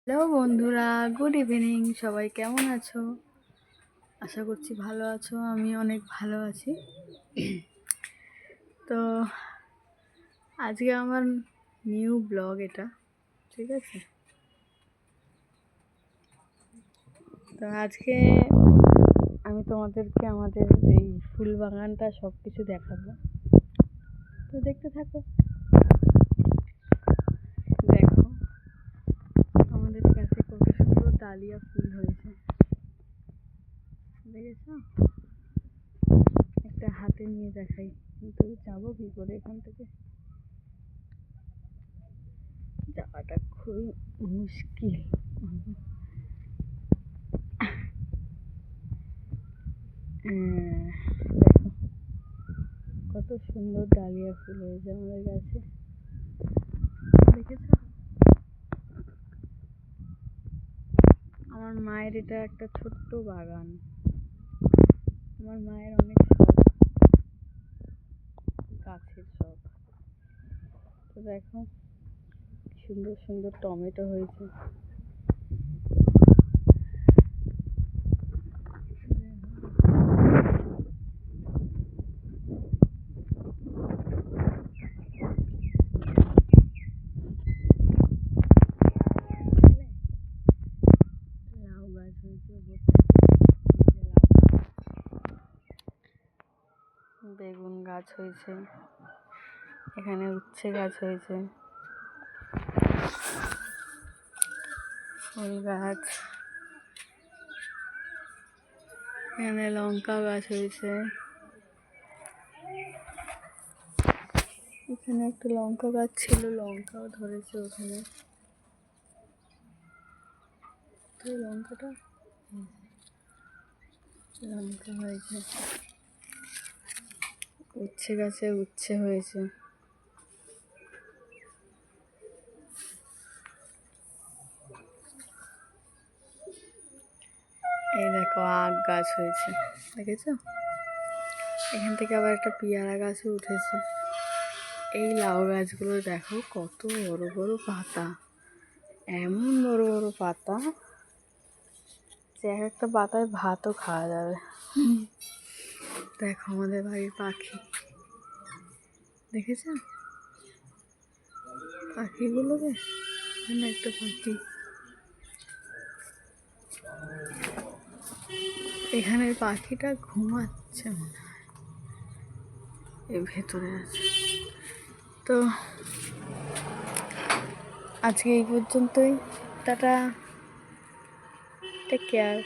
Hello বন্ধুরা, good evening. সবাই কেমন আছো? আশা করছি ভালো আছো। আমি অনেক ভালো আছি। তো আজকে আমার নিউ ব্লগ এটা, ঠিক আছে? তো আজকে আমি তোমাদেরকে আমাদের এই ফুল বাগানটা সব কিছু দেখাবো। তো দেখতে থাকো। দেখো আমাদের কাছে কত সুন্দর ডালিয়া ফুল হয়েছে, দেখেছো? একটা হাতে নিয়ে দেখাই, কিন্তু যাবো কি করে এখান থেকে? যাওয়াটা খুবই মুশকিল। দেখো কত সুন্দর ডালিয়া ফুল হয়েছে আমাদের কাছে, দেখেছো? আমার মায়ের এটা একটা ছোট্ট বাগান। আমার মায়ের অনেক শখ, গাছের শখ। তো দেখো সুন্দর সুন্দর টমেটো হয়েছে। লাউ গাছ হয়েছে, বেগুন গাছ হয়েছে, এখানে উচ্ছে গাছ হয়েছে, ফুল গাছ, এখানে লঙ্কা গাছ হয়েছে, এখানে একটা লঙ্কা গাছ ছিল, লঙ্কাও ধরেছে ওখানে। তো লঙ্কা হয়েছে, উচ্ছে গাছে উচ্ছে হয়েছে, এই দেখো আখ গাছ হয়েছে, দেখেছো? এখান থেকে আবার একটা পেয়ারা গাছও উঠেছে। এই লাউ গাছগুলো দেখো কত বড় বড় পাতা, এমন বড় বড় পাতা যে এক একটা পাতায় ভাতও খাওয়া যাবে। দেখো আমাদের বাড়ির পাখি, দেখেছো পাখিগুলোকে? এখানে একটা পাখি, এখানের পাখিটা ঘুমাচ্ছে মনে হয়, এর ভেতরে আছে। তো আজকে এই পর্যন্তই, টাটা, টেক কেয়ার।